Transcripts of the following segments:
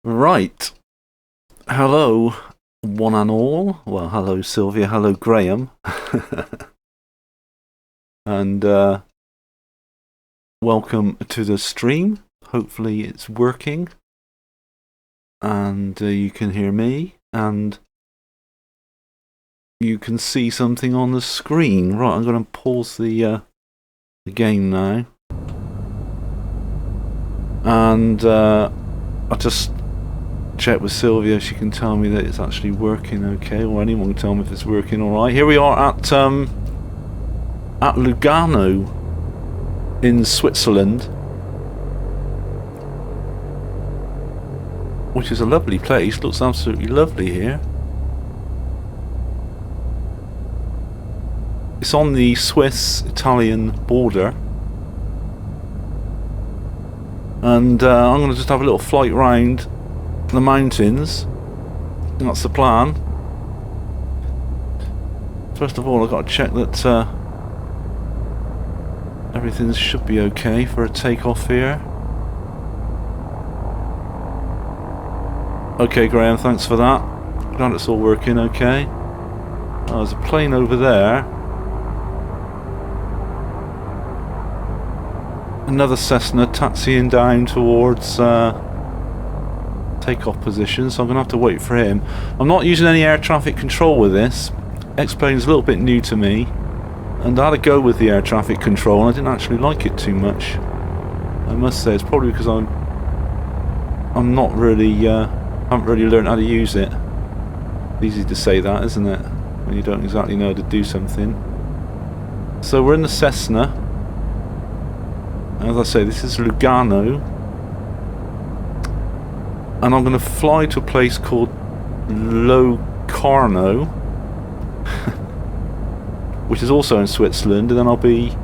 Right. Hello, one and all. Well, hello, Sylvia. Hello, Graham. and welcome to the stream. Hopefully, it's working. And you can hear me. And you can see something on the screen. Right, I'm going to pause the game now. And I'll just check with Sylvia. She can tell me that it's actually working okay, or anyone can tell me if it's working alright. Here we are at Lugano in Switzerland, which is a lovely place. Looks absolutely lovely here. It's on the Swiss-Italian border. And I'm going to just have a little flight round the mountains. That's the plan. First of all, I've got to check that everything should be okay for a takeoff here. Okay, Graham, thanks for that. Glad it's all working okay. Oh, there's a plane over there. Another Cessna taxiing down towards takeoff position, so I'm going to have to wait for him. I'm not using any air traffic control with this. X-Plane's a little bit new to me, and I had a go with the air traffic control and I didn't actually like it too much. I must say, it's probably because I'm not really haven't really learned how to use it. Easy to say that, isn't it, when you don't exactly know how to do something. So we're in the Cessna. As I say, this is Lugano, and I'm going to fly to a place called Locarno, which is also in Switzerland, and then I'll be...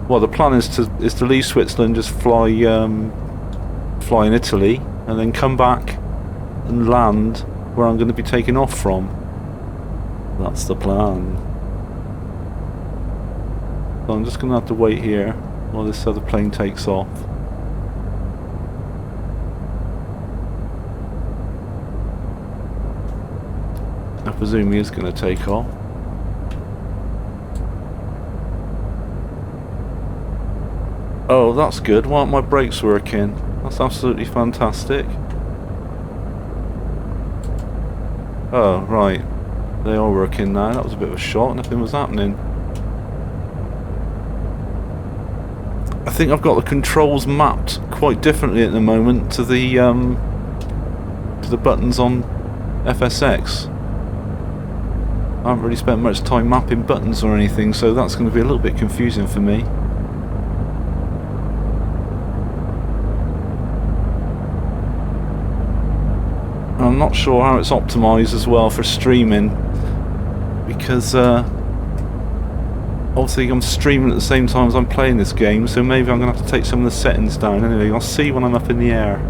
Well, the plan is to leave Switzerland, just fly in Italy, and then come back and land where I'm going to be taking off from. That's the plan. So I'm just going to have to wait here while this other plane takes off. I presume he is going to take off. Oh, that's good. Why aren't my brakes working? That's absolutely fantastic. Oh, right. They are working now. That was a bit of a shock. Nothing was happening. I think I've got the controls mapped quite differently at the moment to the buttons on FSX. I haven't really spent much time mapping buttons or anything, so that's going to be a little bit confusing for me. I'm not sure how it's optimised as well for streaming, because obviously I'm streaming at the same time as I'm playing this game, so maybe I'm going to have to take some of the settings down. Anyway, I'll see when I'm up in the air.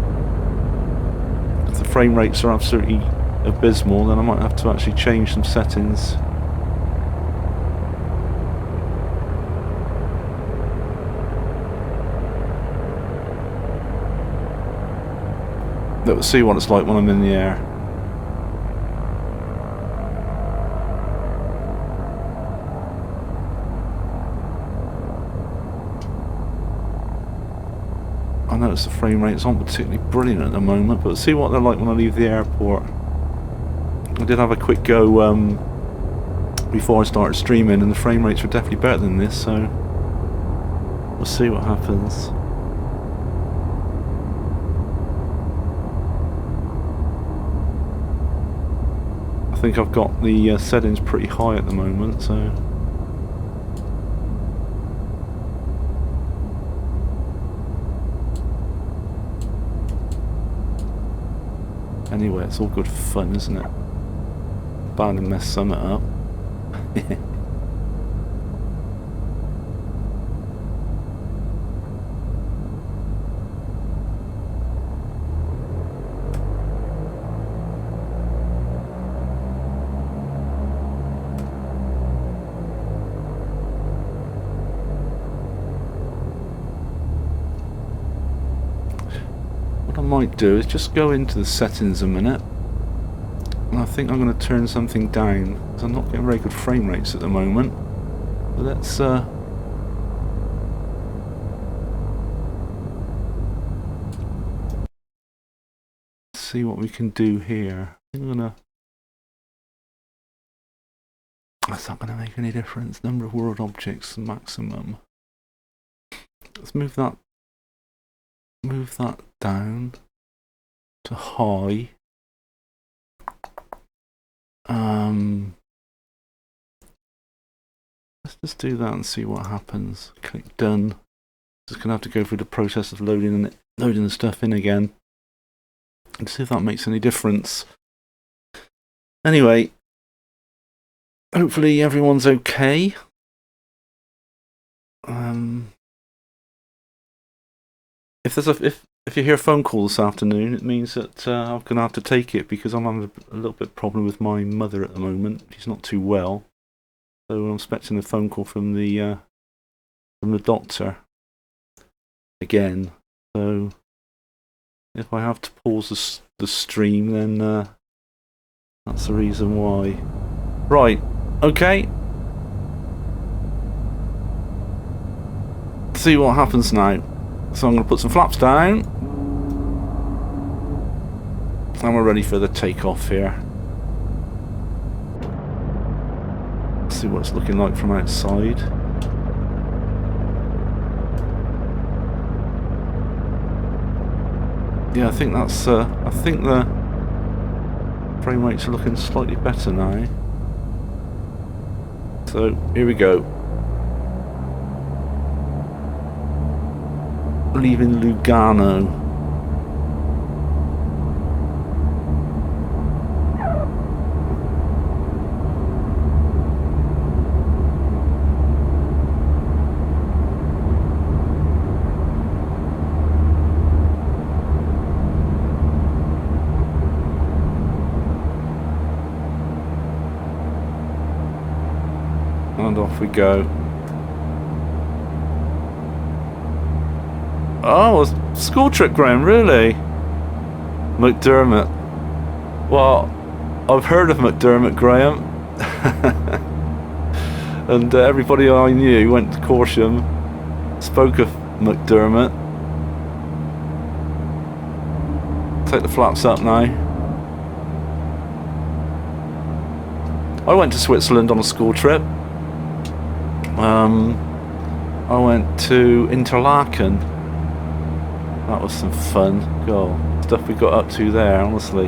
If the frame rates are absolutely abysmal, then I might have to actually change some settings. Let's see what it's like when I'm in the air. I notice the frame rates aren't particularly brilliant at the moment, but see what they're like when I leave the airport. I did have a quick go before I started streaming, and the frame rates were definitely better than this, so we'll see what happens. I think I've got the settings pretty high at the moment, so... Anyway, it's all good fun, isn't it? Bound to mess something up. might do is just go into the settings a minute. And I think I'm going to turn something down, because I'm not getting very good frame rates at the moment. But let's see what we can do here. I think I'm going to... That's not going to make any difference. Number of world objects maximum. Let's move that down to high. Let's just do that and see what happens. Click done. Just gonna have to go through the process of loading the stuff in again and see if that makes any difference. Anyway, hopefully everyone's okay. If you hear a phone call this afternoon, it means that I'm going to have to take it because I'm having a little bit of problem with my mother at the moment. She's not too well, so I'm expecting a phone call from the doctor again. So if I have to pause the stream, then that's the reason why. Right, okay. See what happens now. So I'm going to put some flaps down. And we're ready for the takeoff here. Let's see what it's looking like from outside. Yeah, I think that's. I think the frame rates are looking slightly better now. So here we go. Leaving Lugano. And off we go. Oh, a school trip, Graham, really? McDermott. Well, I've heard of McDermott, Graham. And everybody I knew went to Corsham, spoke of McDermott. Take the flaps up now. I went to Switzerland on a school trip. I went to Interlaken. That was some fun. God, stuff we got up to there, honestly.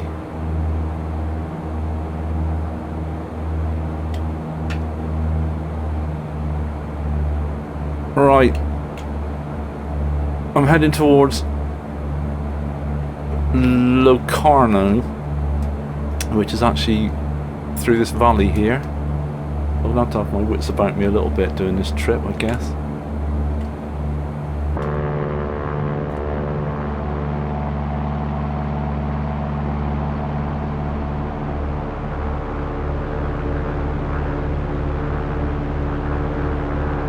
Right. I'm heading towards Locarno, which is actually through this valley here. I'll have to have my wits about me a little bit doing this trip, I guess.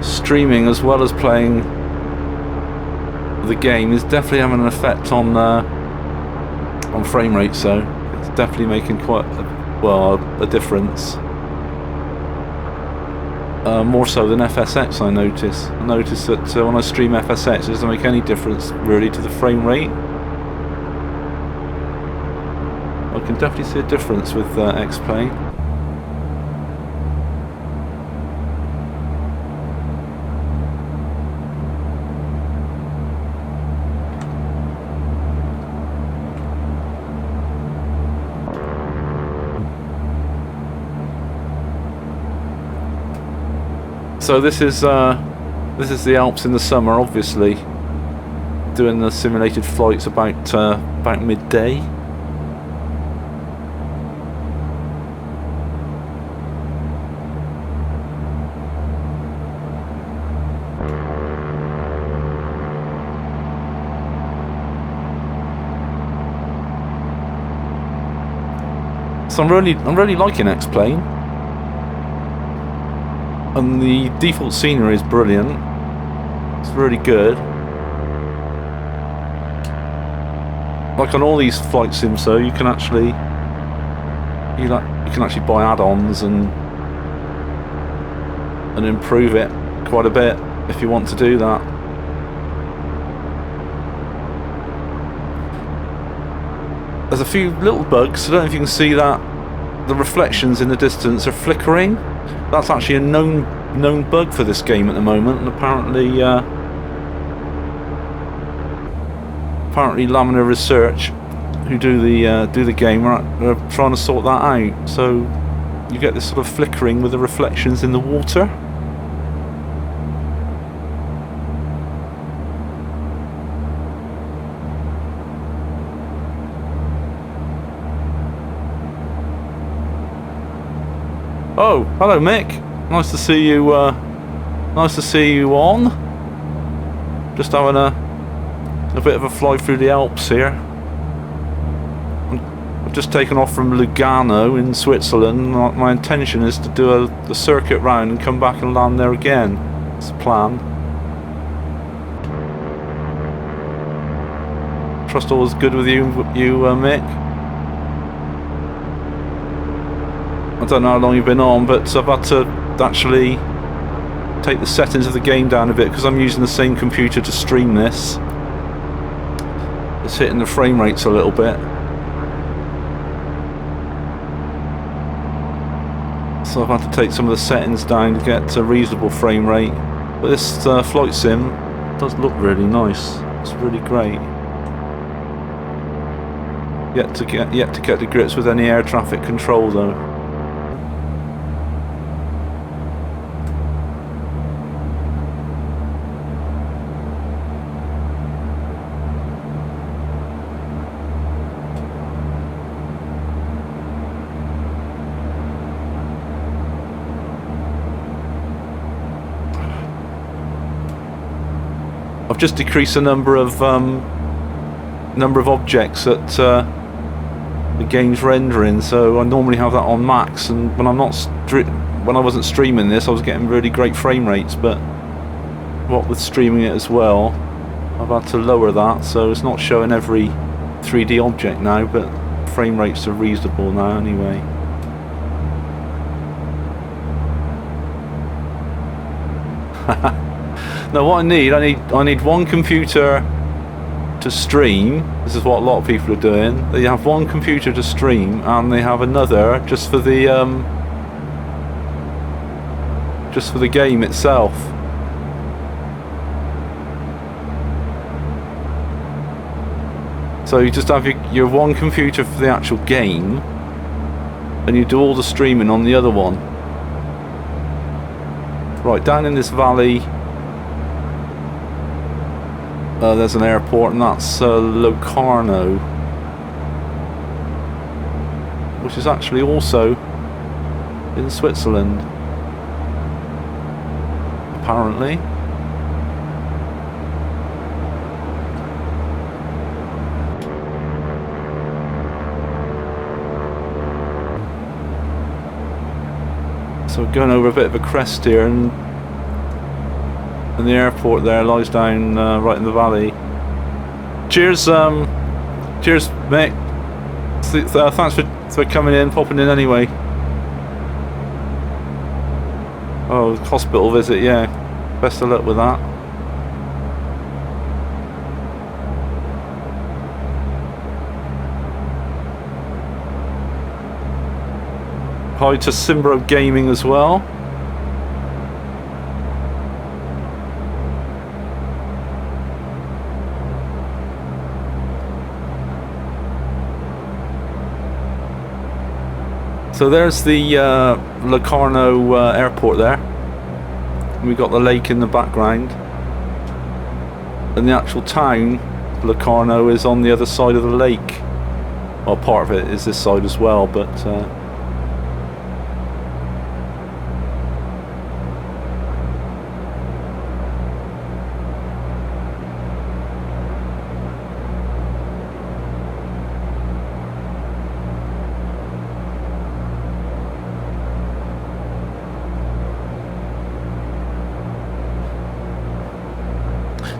Streaming as well as playing the game is definitely having an effect on frame rate, so it's definitely making quite a difference. More so than FSX, I notice. I notice that when I stream FSX, it doesn't make any difference really to the frame rate. I can definitely see a difference with X-Plane. So this is the Alps in the summer, obviously. Doing the simulated flights about midday. So I'm really liking X-Plane. And the default scenery is brilliant. It's really good. like on all these flight sims, though, you can actually buy add-ons and improve it quite a bit if you want to do that. There's a few little bugs. I don't know if you can see that. The reflections in the distance are flickering. That's actually a known bug for this game at the moment, and apparently Laminar Research, who do the game, are trying to sort that out. So you get this sort of flickering with the reflections in the water. Oh, hello, Mick. Nice to see you. Nice to see you on. Just having a bit of a fly through the Alps here. I've just taken off from Lugano in Switzerland. My intention is to do a circuit round and come back and land there again. It's the plan. Trust all is good with you, Mick. I don't know how long you've been on, but I've had to actually take the settings of the game down a bit because I'm using the same computer to stream this. It's hitting the frame rates a little bit. So I've had to take some of the settings down to get a reasonable frame rate. But this flight sim does look really nice. It's really great. Yet to get to grips with any air traffic control though. I've just decreased the number of objects that the game's rendering, so I normally have that on max, and when I wasn't streaming this, I was getting really great frame rates, but what with streaming it as well, I've had to lower that, so it's not showing every 3D object now, but frame rates are reasonable now anyway. Now what I need one computer to stream. This is what a lot of people are doing. They have one computer to stream and they have another just for the game itself. So you just have your one computer for the actual game and you do all the streaming on the other one. Right, down in this valley there's an airport, and that's Locarno, which is actually also in Switzerland, apparently. So we're going over a bit of a crest here, and the airport there lies down right in the valley. Cheers, cheers, mate. Thanks for coming in, popping in anyway. Oh, hospital visit, yeah. Best of luck with that. Hi to Simbro Gaming as well. So there's the Locarno airport there. We've got the lake in the background. And the actual town, Locarno, is on the other side of the lake. Well, part of it is this side as well, but...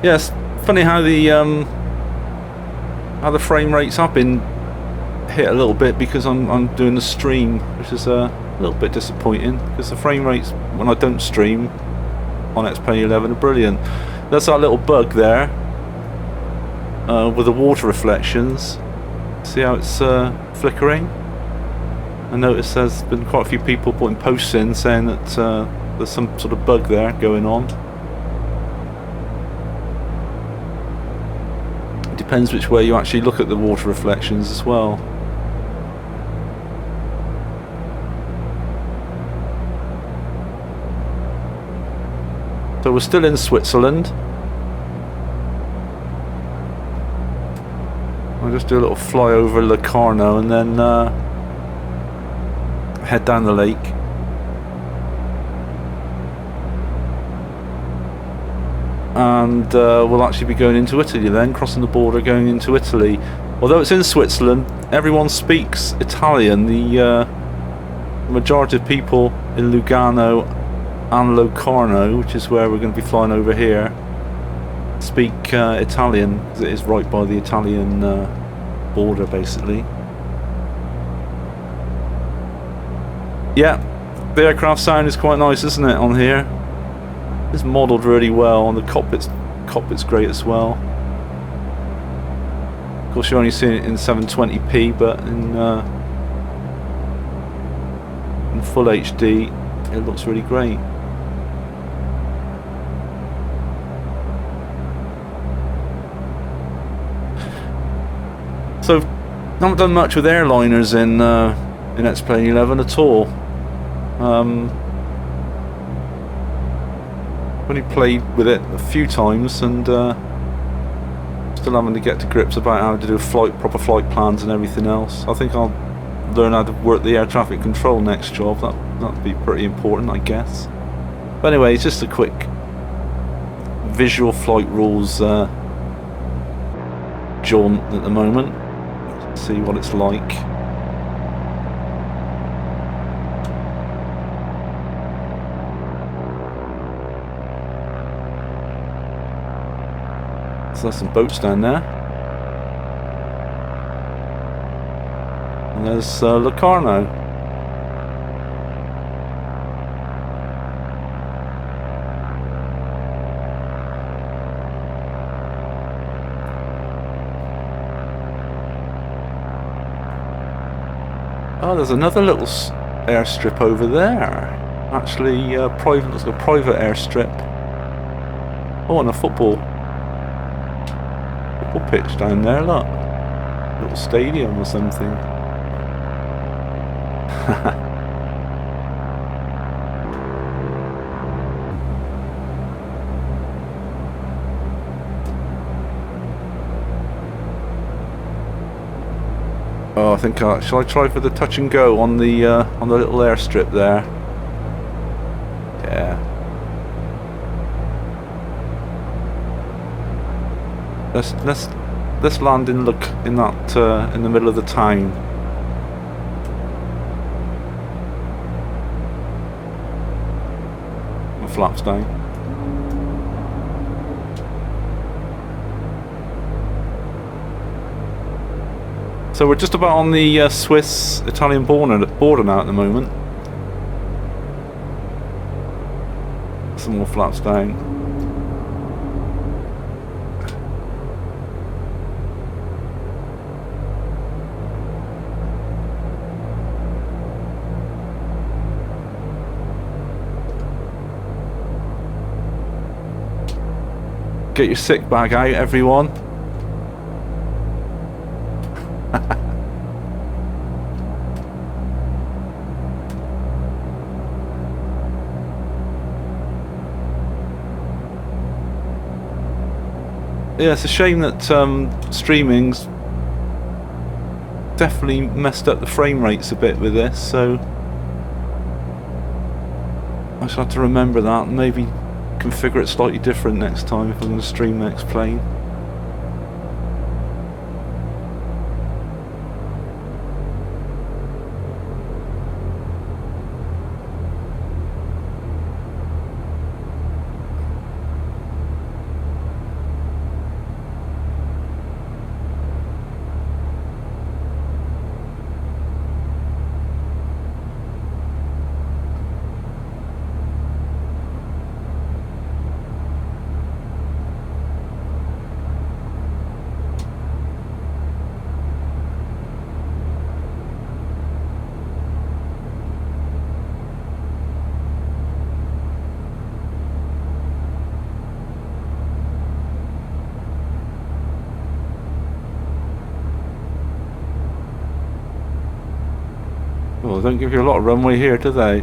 yeah, it's funny how the Now the frame rates have been hit a little bit because I'm doing the stream, which is a little bit disappointing because the frame rates when I don't stream on Xplane 11 are brilliant. There's that little bug there with the water reflections. See how it's flickering? I noticed there's been quite a few people putting posts in saying that there's some sort of bug there going on. It depends which way you actually look at the water reflections as well. So we're still in Switzerland. I'll just do a little fly over Locarno and then head down the lake. And we'll actually be going into Italy then, crossing the border, going into Italy. Although it's in Switzerland, everyone speaks Italian. The majority of people in Lugano and Locarno, which is where we're going to be flying over here, speak Italian, because it is right by the Italian border basically. Yeah, the aircraft sound is quite nice, isn't it, on here? It's modelled really well, and the cockpit's great as well. Of course, you're only seeing it in 720p, but in full HD, it looks really great. So, I haven't done much with airliners in Xplane 11 at all. Only played with it a few times, and still having to get to grips about how to do proper flight plans and everything else. I think I'll learn how to work the air traffic control next job. That'd be pretty important, I guess. But anyway, it's just a quick visual flight rules jaunt at the moment. See what it's like. So there's some boats down there. And there's Locarno. Oh, there's another little airstrip over there. Actually, private. Looks like a private airstrip. Oh, and a football pitch down there. Look, little stadium or something. Oh, I think shall I try for the touch and go on the little airstrip there? Yeah. Let's land in that in the middle of the town. The flaps down. So we're just about on the Swiss-Italian border now at the moment. Some more flaps down. Get your sick bag out, everyone. Yeah, it's a shame that streaming's definitely messed up the frame rates a bit with this, so I shall have to remember that and maybe configure it slightly different next time if I'm going to stream Xplane. they don't give you a lot of runway here, do they?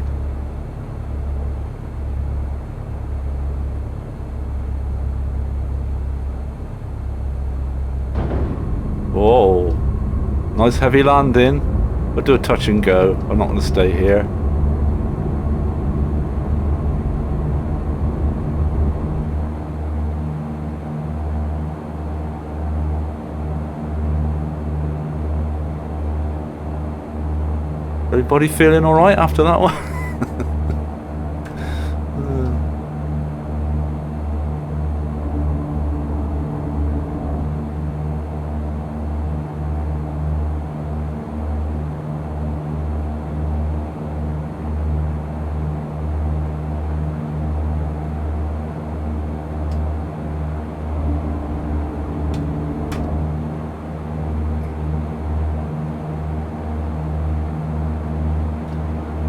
Whoa. Nice heavy landing. We'll do a touch and go. I'm not going to stay here. Everybody feeling alright after that one?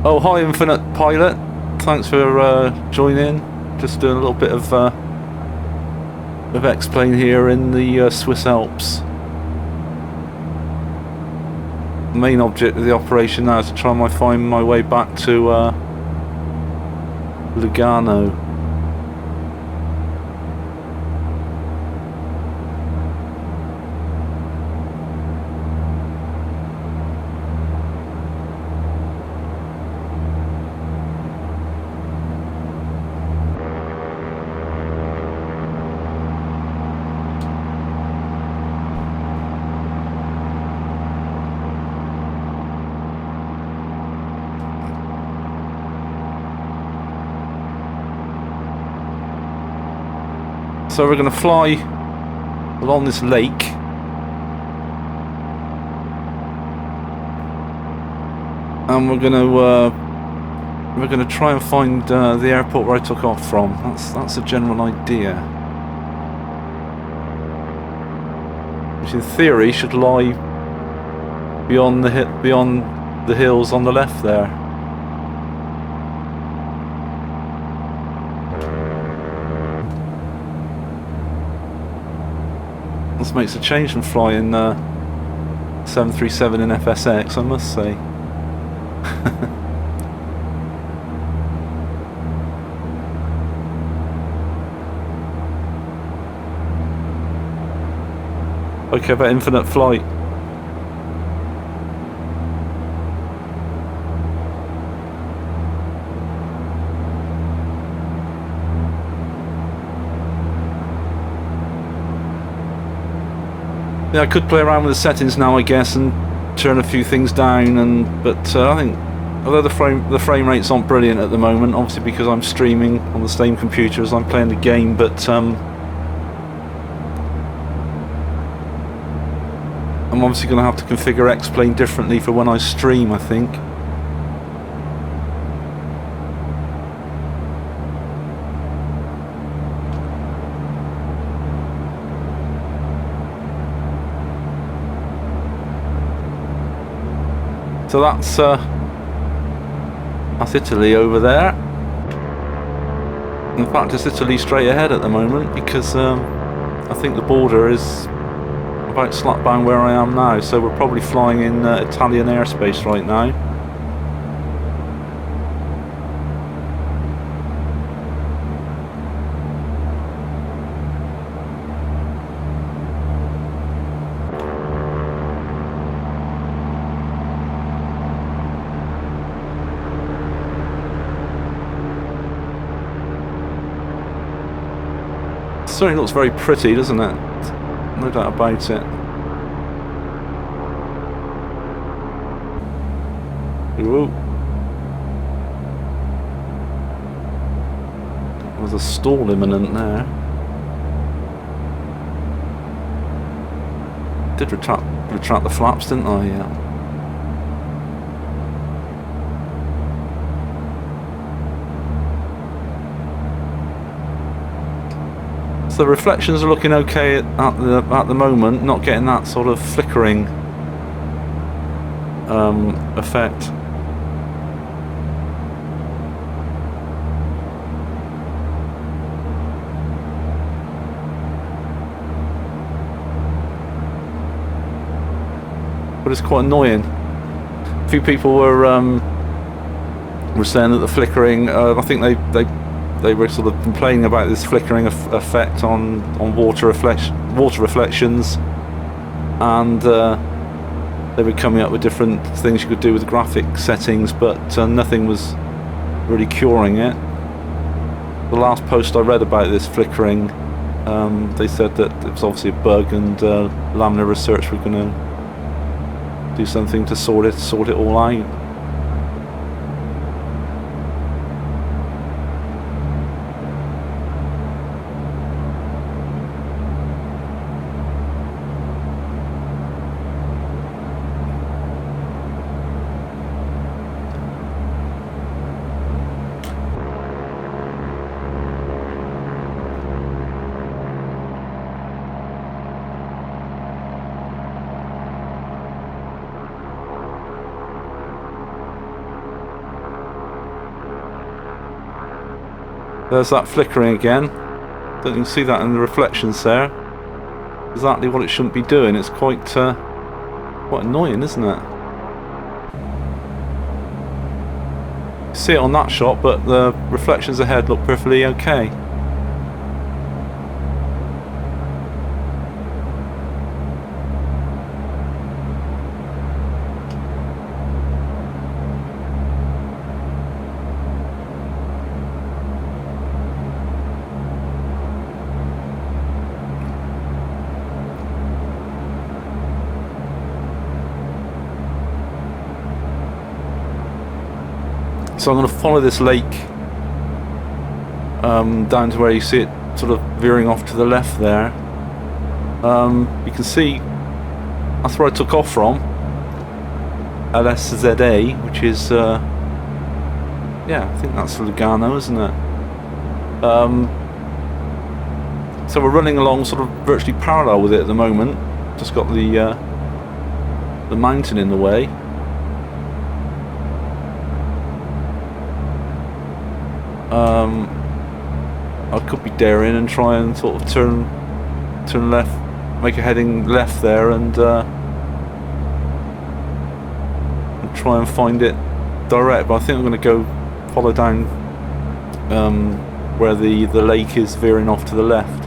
Oh, hi Infinite Pilot, thanks for joining. Just doing a little bit of X-Plane here in the Swiss Alps. The main object of the operation now is to try and find my way back to Lugano. So we're going to fly along this lake. And we're going to try and find the airport where I took off from. That's a general idea. Which in theory should lie beyond the hills on the left there. This makes a change from flying 737 in FSX, I must say. Okay, about infinite flight. Yeah, I could play around with the settings now, I guess, and turn a few things down. But I think, although the frame rates aren't brilliant at the moment, obviously because I'm streaming on the same computer as I'm playing the game. But I'm obviously going to have to configure X-Plane differently for when I stream, I think. So that's Italy over there. In fact, it's Italy straight ahead at the moment because I think the border is about slap bang where I am now. So we're probably flying in Italian airspace right now. Certainly looks very pretty, doesn't it? No doubt about it. Ooh. There's a stall imminent there. Did retract the flaps, didn't I? Yeah. The reflections are looking okay at the moment, not getting that sort of flickering effect. But it's quite annoying. A few people were saying that the flickering. I think they were sort of complaining about this flickering effect on water reflections, and they were coming up with different things you could do with graphic settings, but nothing was really curing it. The last post I read about this flickering, they said that it was obviously a bug, and Laminar Research were going to do something to sort it all out. There's that flickering again. Don't you can see that in the reflections there? Exactly what it shouldn't be doing. It's quite annoying, isn't it? You see it on that shot, but the reflections ahead look perfectly okay. So I'm going to follow this lake down to where you see it sort of veering off to the left there. You can see that's where I took off from, LSZA, which is yeah, I think that's Lugano, isn't it? So we're running along sort of virtually parallel with it at the moment. Just got the mountain in the way. I could be daring and try and sort of turn left, make a heading left there, and try and find it direct. But I think I'm going to go follow down where the lake is veering off to the left.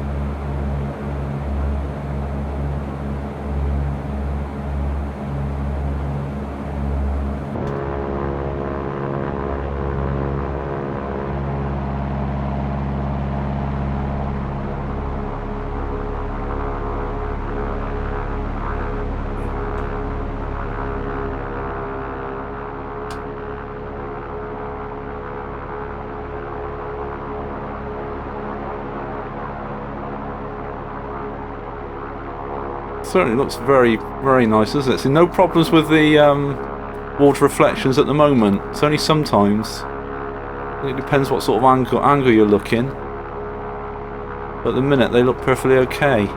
Certainly looks very, very nice, doesn't it? So no problems with the water reflections at the moment. It's only sometimes. It depends what sort of angle you're looking. But at the minute they look perfectly okay.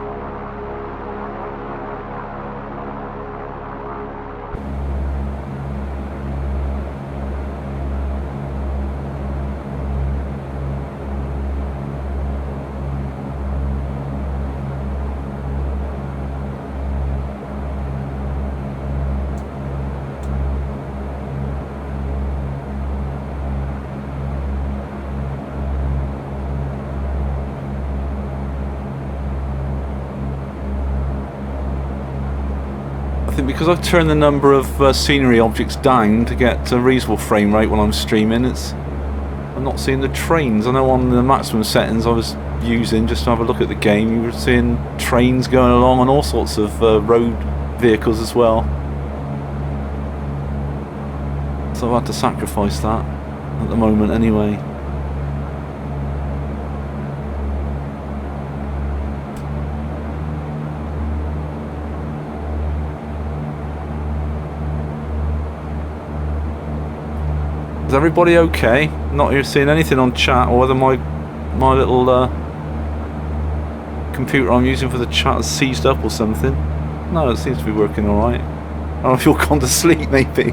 I think because I've turned the number of scenery objects down to get a reasonable frame rate when I'm streaming, I'm not seeing the trains. I know on the maximum settings I was using just to have a look at the game, you were seeing trains going along and all sorts of road vehicles as well. So I've had to sacrifice that at the moment anyway. Is everybody okay? Not here seeing anything on chat, or whether my little computer I'm using for the chat is seized up or something. No, it seems to be working alright. I don't know if you're gone to sleep maybe.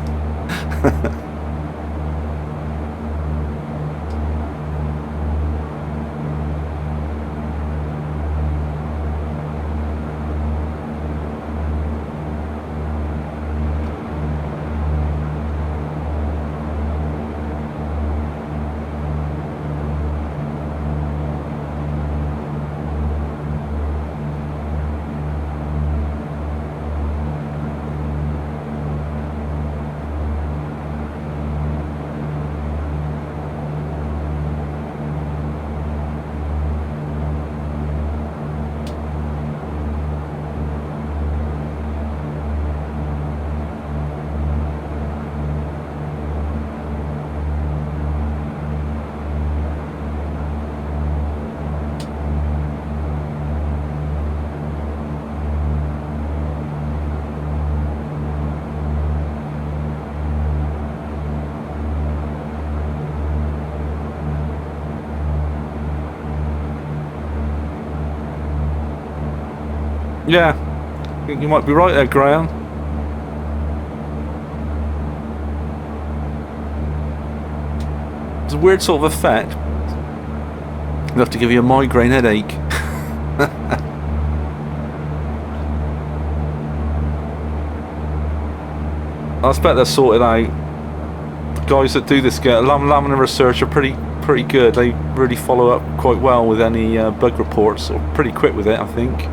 Yeah, I think you might be right there, Graham. It's a weird sort of effect. It'll have to give you a migraine headache. I expect they're sorted out. The guys that do this Laminar research are pretty good. They really follow up quite well with any bug reports, or pretty quick with it, I think.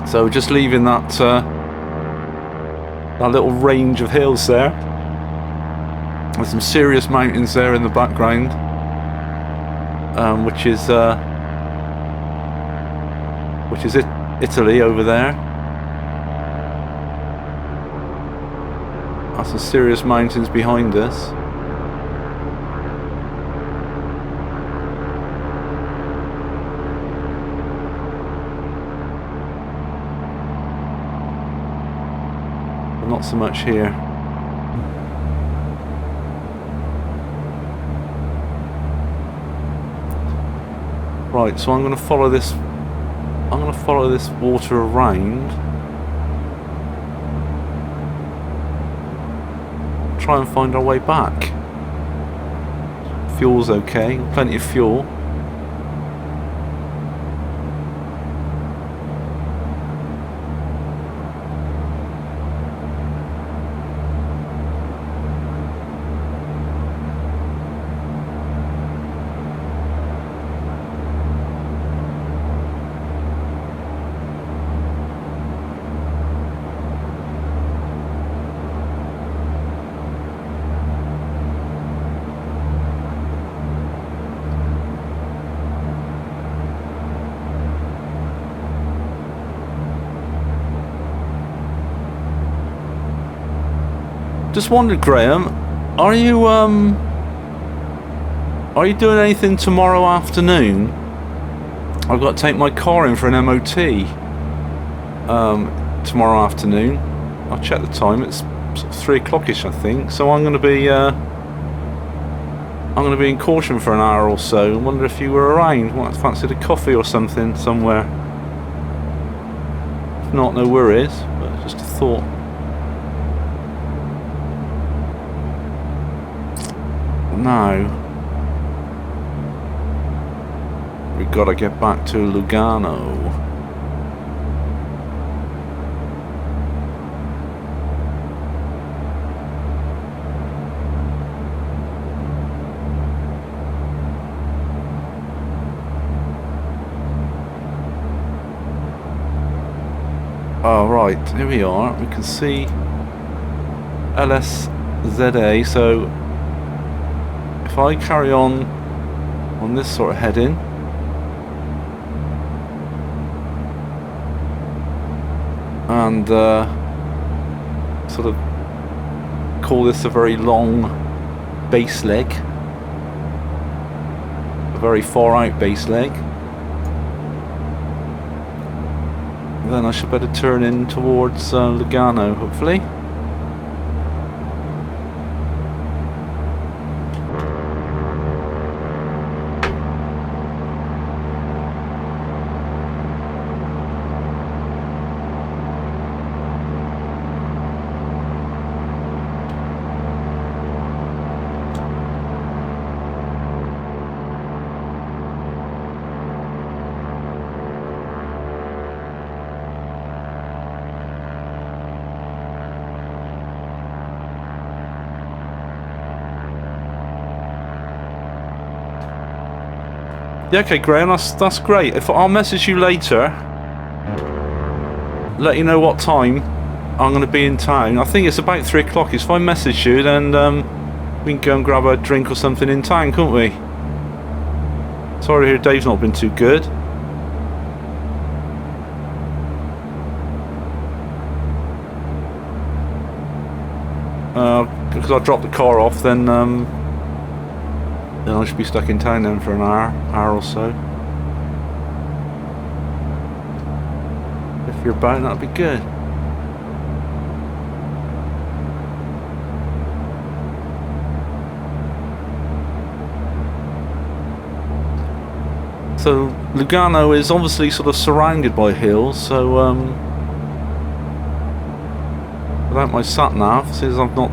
So just leaving that that little range of hills there. There's some serious mountains there in the background, which is Italy over there. That's some serious mountains behind us. Not so much here. Right, so I'm going to follow this. I'm going to follow this water around. Try and find our way back. Fuel's okay. Plenty of fuel. Just wondered, Graham, are you doing anything tomorrow afternoon? I've got to take my car in for an MOT tomorrow afternoon. I'll check the time. It's sort of 3 o'clock-ish, I think. So I'm going to be in Caution for an hour or so. I wonder if you were around. Might fancied a coffee or something somewhere. If not, no worries. But just a thought. Now we've got to get back to Lugano. Oh right, here we are. We can see LSZA, so if I carry on this sort of heading, and sort of call this a very long base leg, a very far out base leg, then I should better turn in towards Lugano, hopefully. Yeah, okay, Graham, that's great. If I'll message you later, let you know what time I'm going to be in town. I think it's about 3 o'clock. If I message you, then we can go and grab a drink or something in town, can't we? Sorry to hear Dave's not been too good. Because I dropped the car off, then Then I should be stuck in town then for an hour or so. If you're about, that'd be good. So Lugano is obviously sort of surrounded by hills, so without my sat-nav, since I've not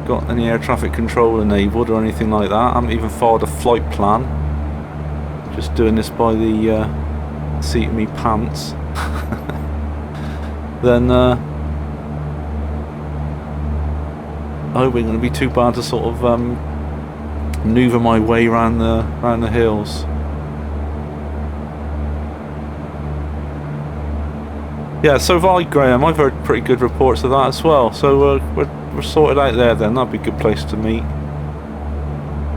got any air traffic control enabled or anything like that, I haven't even filed a flight plan. Just doing this by the seat of me pants. Then I hope it's going to be too bad to sort of manoeuvre my way around the hills. Yeah, so have I, Graham. I've heard pretty good reports of that as well. So we're sorted out there then. That'd be a good place to meet.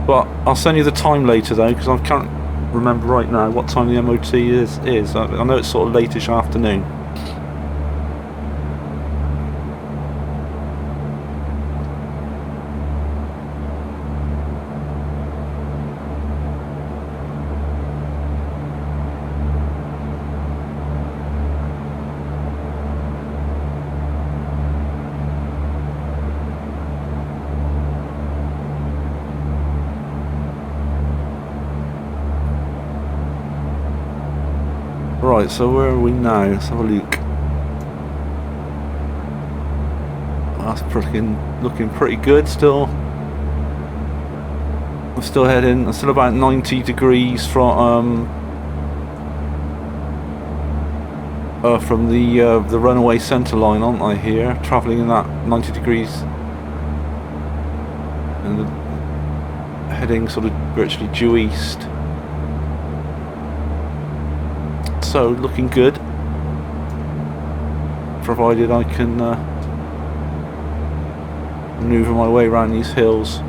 But I'll send you the time later though, because I can't remember right now what time the MOT is. I know it's sort of late-ish afternoon. Right, so where are we now? Let's have a look. That's looking pretty good still. I'm still heading, I'm still about 90 degrees from the runaway centre line, aren't I here? Travelling in that 90 degrees and heading sort of virtually due east. So looking good, provided I can manoeuvre my way around these hills.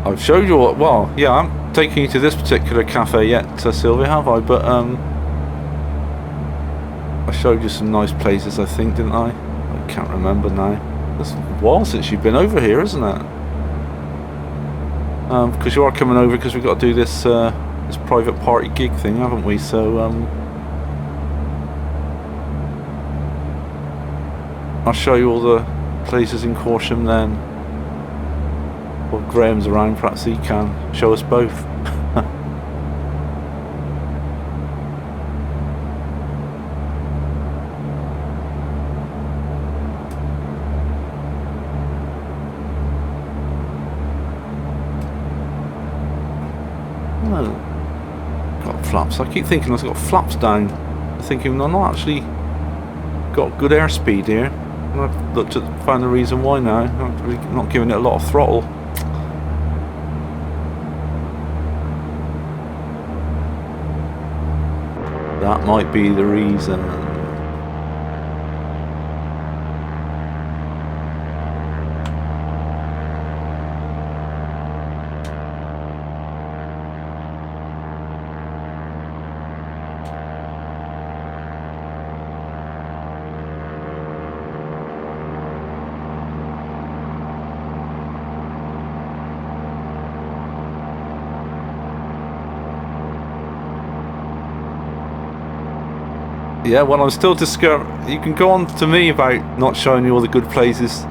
I've showed you what, well, yeah, I'm taking you to this particular cafe yet, Sylvia, have I? But I showed you some nice places, I think, didn't I? I can't remember now. It's a while since you've been over here, isn't it? Because you are coming over because we've got to do this this private party gig thing, haven't we? So I'll show you all the places in Corsham then. Well, Graham's around, perhaps he can show us both. Got flaps. I keep thinking I've got flaps down. I'm thinking I'm not actually got good airspeed here. And I've looked at, found the reason why now. I'm really not giving it a lot of throttle. That might be the reason. Yeah, well, I'm still discovering. You can go on to me about not showing you all the good places,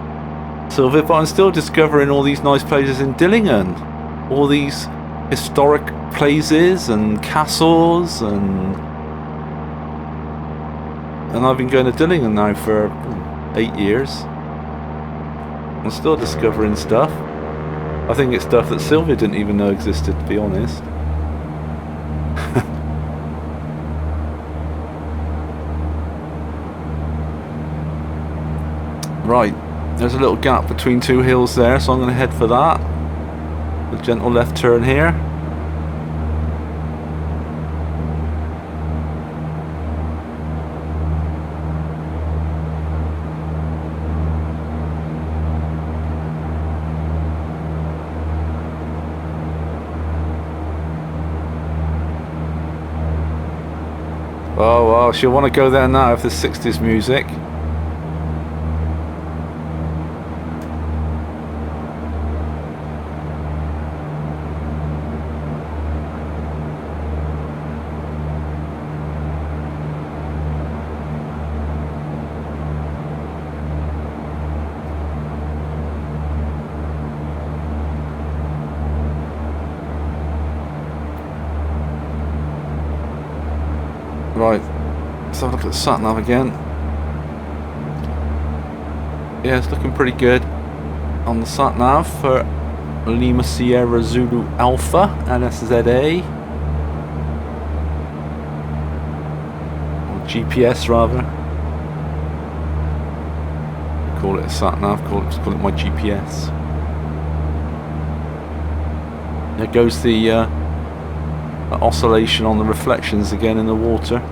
Sylvia, but I'm still discovering all these nice places in Dillingen, all these historic places and castles, and I've been going to Dillingen now for 8 years. I'm still discovering stuff. I think it's stuff that Sylvia didn't even know existed, to be honest. Right, there's a little gap between two hills there, so I'm going to head for that. A gentle left turn here. Oh, well, she'll want to go there now if there's 60s music. Right, let's have a look at the sat-nav again. Yeah, it's looking pretty good on the sat-nav for Lima Sierra Zulu Alpha NSZA. Or GPS rather. Call it a sat-nav, just call it my GPS. There goes the oscillation on the reflections again in the water.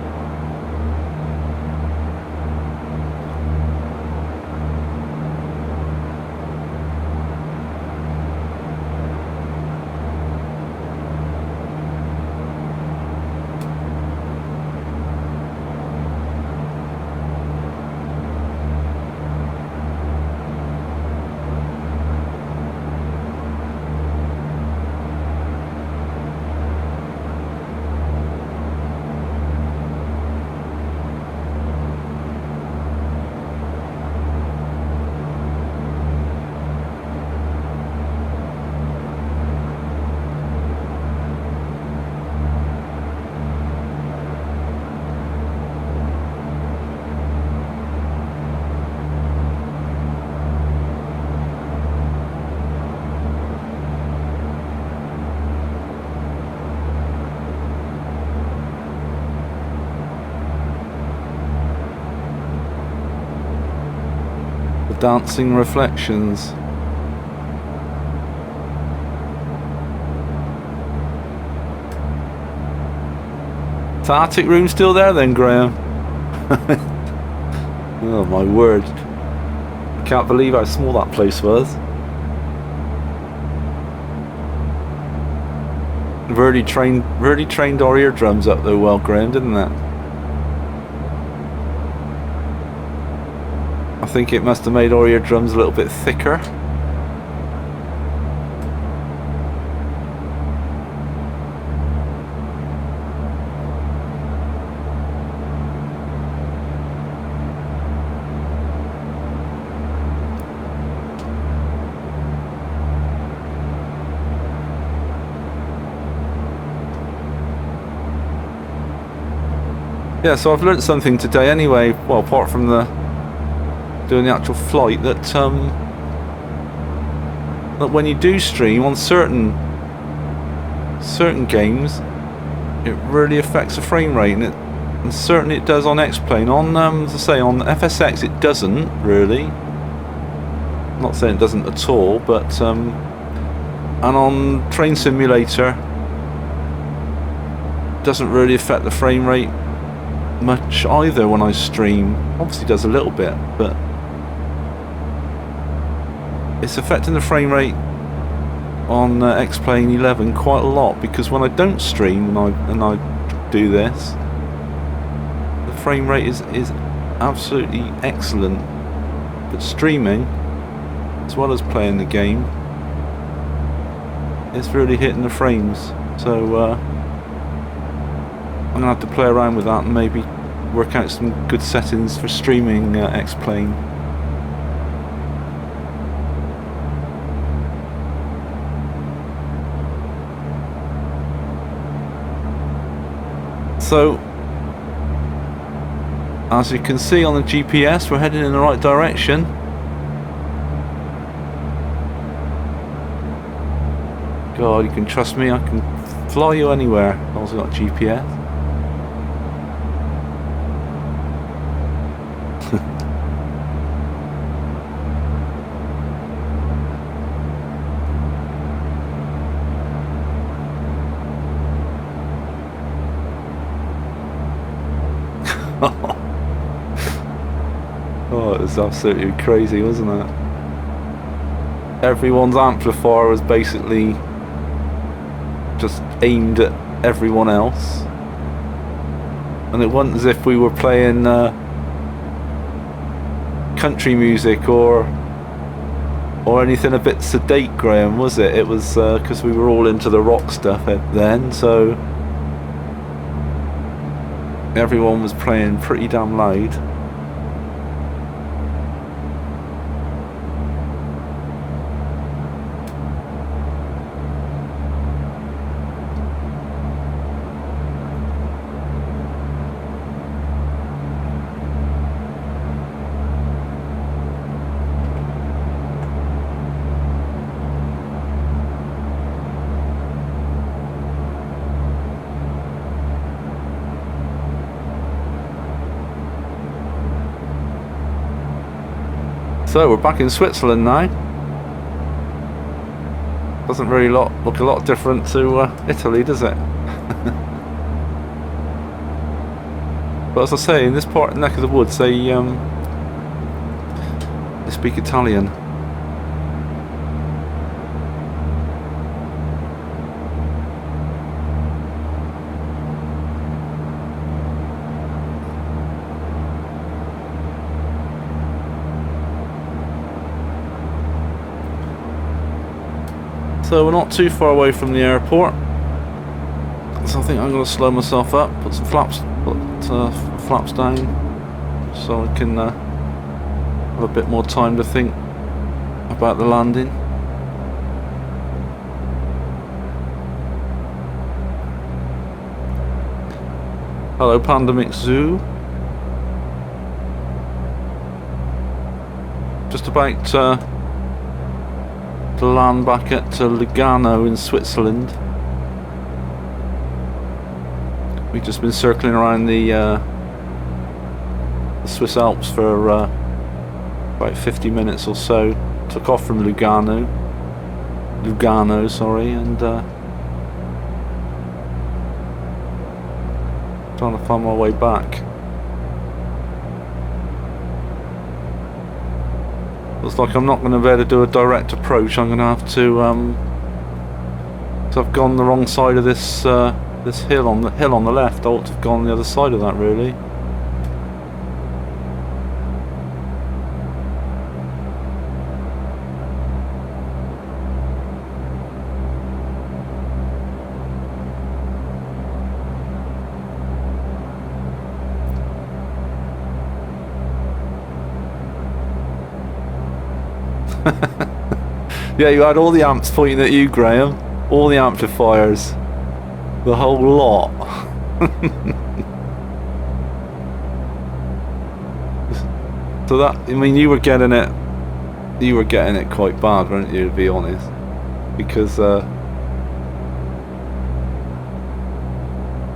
Dancing reflections. Is the Arctic room still there then, Graham? Oh my word. I can't believe how small that place was. Really trained our eardrums up though well, Graham, didn't it? I think it must have made our eardrums a little bit thicker. Yeah, so I've learnt something today anyway, well, apart from doing the actual flight, that when you do stream on certain games, it really affects the frame rate, and certainly it does on X-Plane. On as I say, on FSX it doesn't really. I'm not saying it doesn't at all, but and on Train Simulator it doesn't really affect the frame rate much either when I stream. Obviously does a little bit, but it's affecting the frame rate on X-Plane 11 quite a lot, because when I don't stream and I do this, the frame rate is absolutely excellent. But streaming, as well as playing the game, it's really hitting the frames. So I'm gonna have to play around with that and maybe work out some good settings for streaming X-Plane. So, as you can see on the GPS, we're heading in the right direction. God, you can trust me, I can fly you anywhere as long as I've got GPS. Oh, it was absolutely crazy, wasn't it? Everyone's amplifier was basically just aimed at everyone else. And it wasn't as if we were playing country music or anything a bit sedate, Graham, was it? It was because we were all into the rock stuff then, so everyone was playing pretty damn loud. So we're back in Switzerland now. Doesn't really look a lot different to Italy, does it? But as I say, in this neck of the woods, they speak Italian. So we're not too far away from the airport, so I think I'm going to slow myself up, put some flaps down, so I can have a bit more time to think about the landing. Hello, Pandemic Zoo. Just about to land back at Lugano in Switzerland. We've just been circling around the Swiss Alps for about 50 minutes or so. Took off from Lugano, sorry, and trying to find my way back. Looks like I'm not going to be able to do a direct approach. I'm going to have to, so I've gone the wrong side of this this hill on the left. I ought to have gone the other side of that, really. Yeah, you had all the amps pointing at you, Graham. All the amplifiers. The whole lot. So that, I mean, you were getting it quite bad, weren't you, to be honest? Because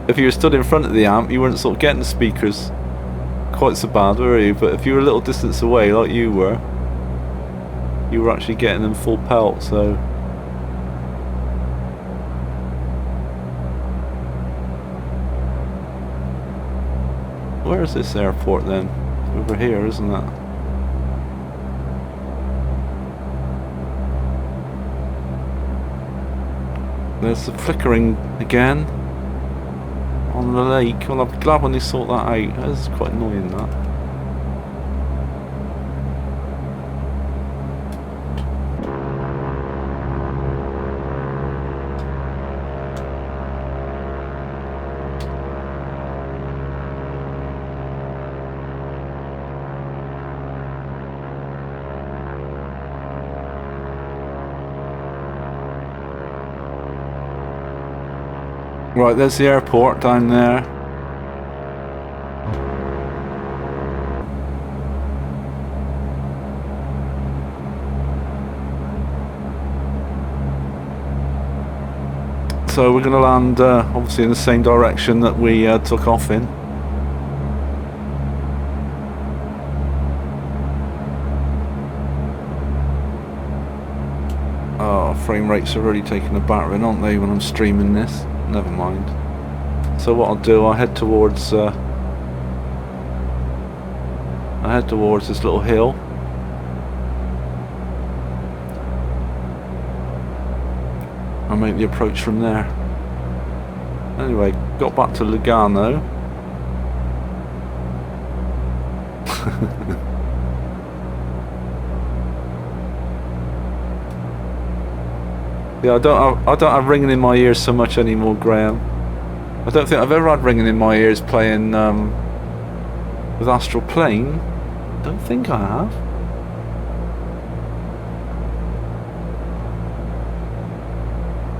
if you were stood in front of the amp, you weren't sort of getting the speakers quite so bad, were you? But if you were a little distance away, like you were actually getting them full pelt, so. Where is this airport then? Over here, isn't it? There's the flickering again on the lake. Well, I'm glad when they sort that out. That's quite annoying, that. Right, there's the airport down there. So we're going to land obviously in the same direction that we took off in. Oh, frame rates are really taking a battering, aren't they, when I'm streaming this? Never mind. So what I'll do, I'll head towards this little hill. I'll make the approach from there. Anyway, got back to Lugano. Yeah, I don't have ringing in my ears so much anymore, Graham. I don't think I've ever had ringing in my ears playing with Astral Plane. Don't think I have.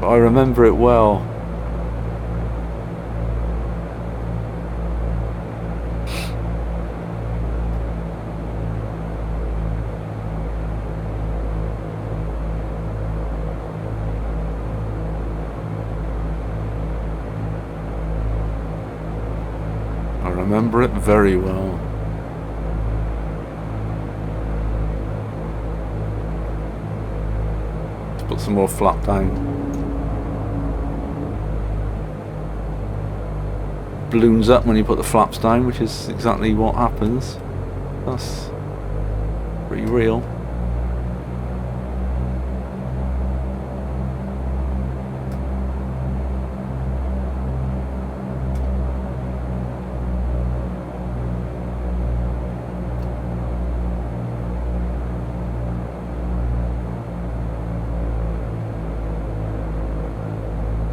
But I remember it well. I remember it very well. Let's put some more flap down. Balloons up when you put the flaps down, which is exactly what happens. That's pretty real.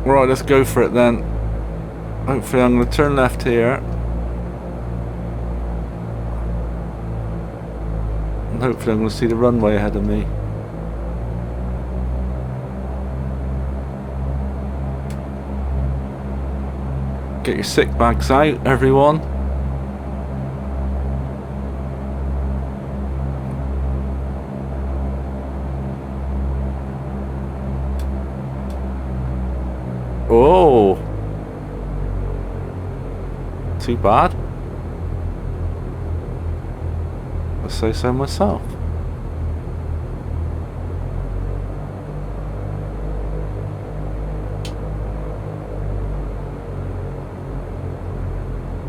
Right, let's go for it then. Hopefully I'm going to turn left here. And hopefully I'm going to see the runway ahead of me. Get your sick bags out, everyone. Oh! Too bad. I say so myself.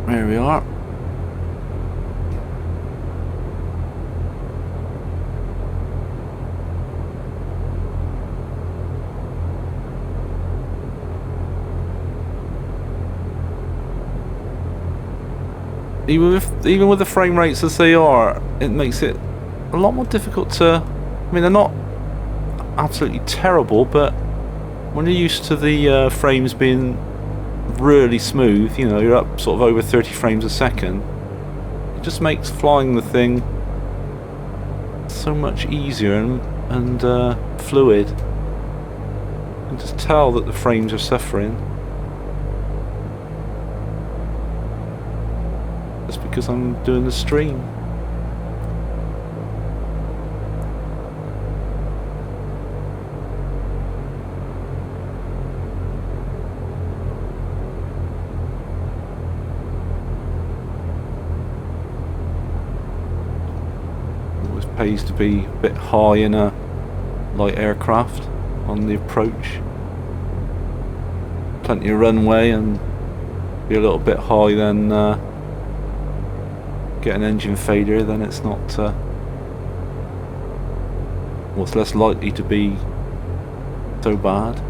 There we are. Even with the frame rates as they are, it makes it a lot more difficult to... I mean, they're not absolutely terrible, but when you're used to the frames being really smooth, you know, you're up sort of over 30 frames a second, it just makes flying the thing so much easier and fluid. You can just tell that the frames are suffering. Just because I'm doing the stream. Always pays to be a bit high in a light aircraft on the approach. Plenty of runway and be a little bit high, then get an engine failure, then it's not well, it's less likely to be so bad.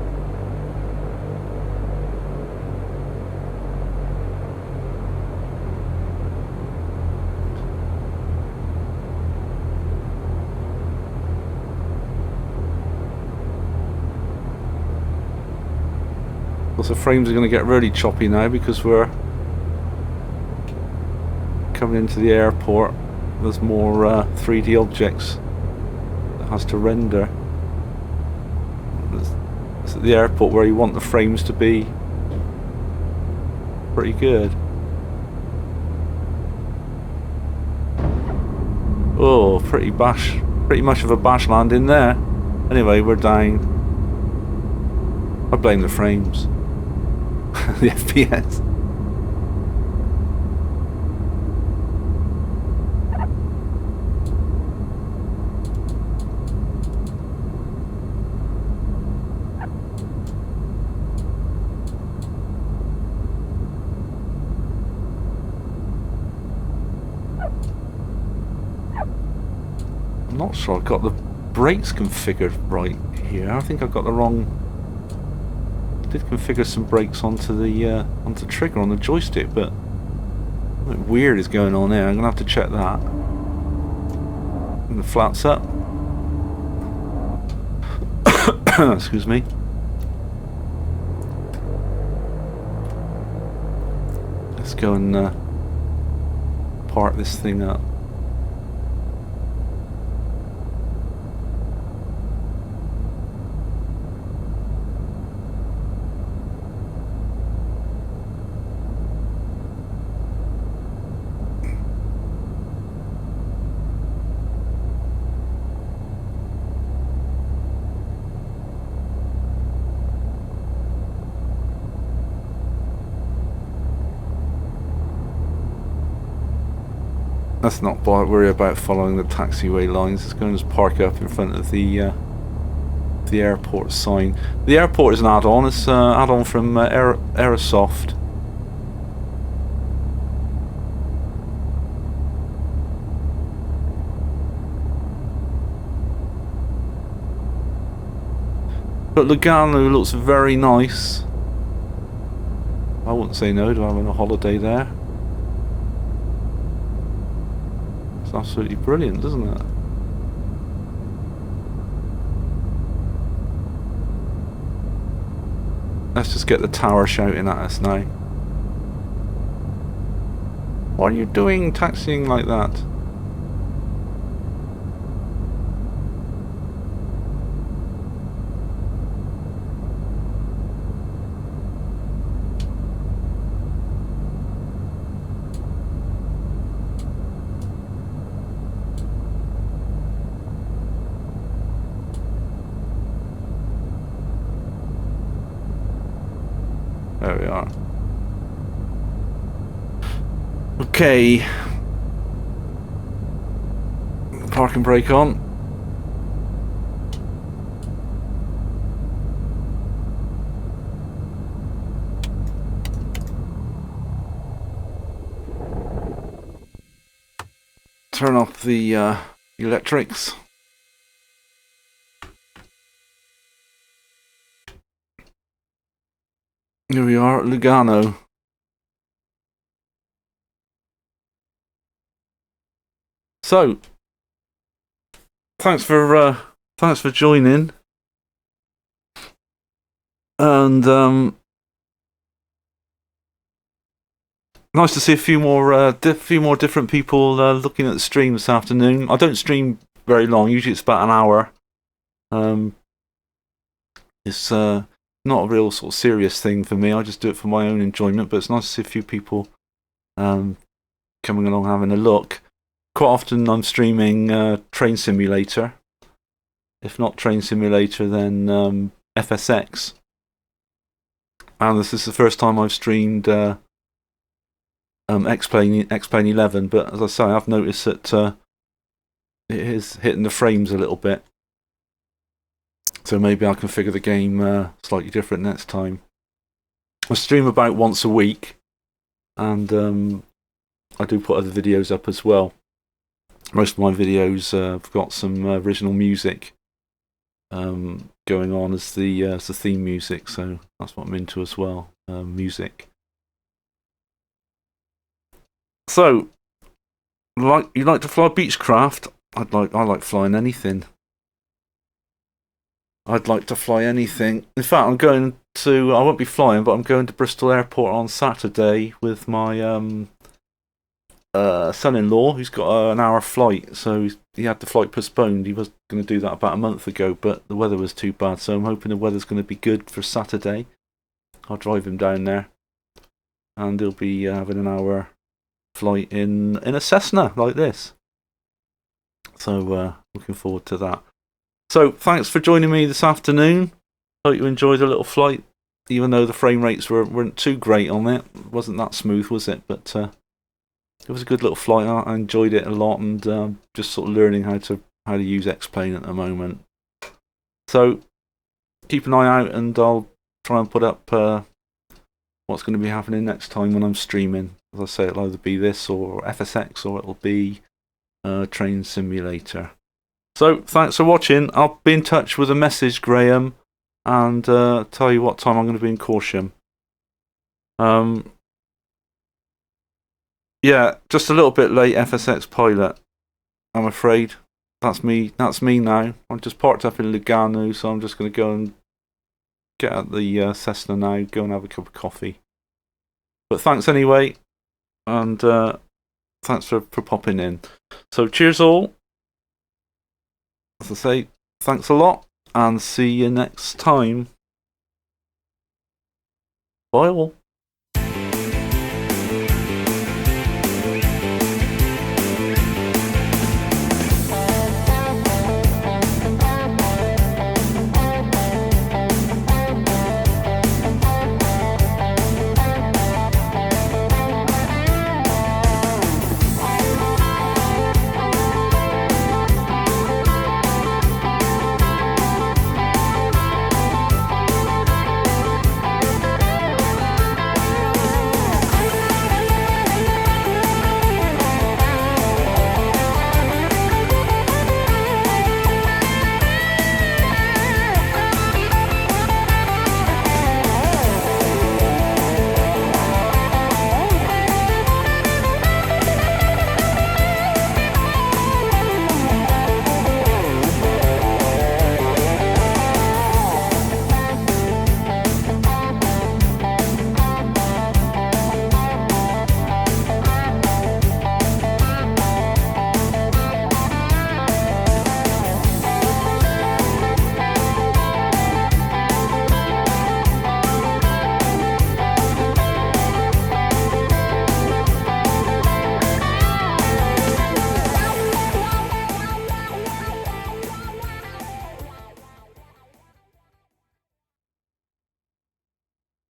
Also, frames are going to get really choppy now because we're coming into the airport. There's more 3D objects that has to render. It's at the airport where you want the frames to be pretty good. Oh, pretty much of a bash landing there. Anyway, we're down. I blame the frames. The FPS. I'm not sure I've got the brakes configured right here. I think I've got the wrong... I did configure some brakes onto the trigger on the joystick, but something weird is going on there. I'm going to have to check that. And the flaps up. Excuse me. Let's go and park this thing up. Let's not worry about following the taxiway lines. Let's go and just park up in front of the airport sign. The airport is an add-on. It's an add-on from Aerosoft. But Lugano looks very nice. I wouldn't say no to having a holiday there. Absolutely brilliant, doesn't it? Let's just get the tower shouting at us now. What are you doing taxiing like that? There we are. Okay. Parking brake on. Turn off the electrics. Here we are at Lugano. So, thanks for joining, and nice to see a few more different people looking at the stream this afternoon. I don't stream very long. Usually it's about an hour. It's not a real sort of serious thing for me. I just do it for my own enjoyment. But it's nice to see a few people coming along having a look. Quite often I'm streaming Train Simulator. If not Train Simulator, then FSX. And this is the first time I've streamed X-Plane 11. But as I say, I've noticed that it is hitting the frames a little bit. So maybe I'll configure the game slightly different next time. I stream about once a week. And I do put other videos up as well. Most of my videos have got some original music going on as the theme music, so that's what I'm into as well, music. So, you like to fly Beechcraft? I like flying anything. I'd like to fly anything. In fact, I won't be flying, but I'm going to Bristol Airport on Saturday with my son-in-law, who's got an hour flight, so he had the flight postponed. He was going to do that about a month ago, but the weather was too bad, so I'm hoping the weather's going to be good for Saturday. I'll drive him down there, and he'll be having an hour flight in a Cessna like this. So looking forward to that. So thanks for joining me this afternoon. Hope you enjoyed a little flight, even though the frame rates weren't too great on it. It wasn't that smooth, was it? But it was a good little flight. I enjoyed it a lot, and just sort of learning how to use X-Plane at the moment. So keep an eye out, and I'll try and put up what's going to be happening next time when I'm streaming. As I say, it'll either be this or FSX, or it'll be Train Simulator. So thanks for watching. I'll be in touch with a message, Graham, and tell you what time I'm going to be in Corsham. Yeah, just a little bit late, FSX pilot, I'm afraid. that's me. That's me now. I'm just parked up in Lugano, so I'm just going to go and get at the Cessna now. Go and have a cup of coffee. But thanks anyway, and thanks for popping in. So cheers all. As I say, thanks a lot, and see you next time. Bye all.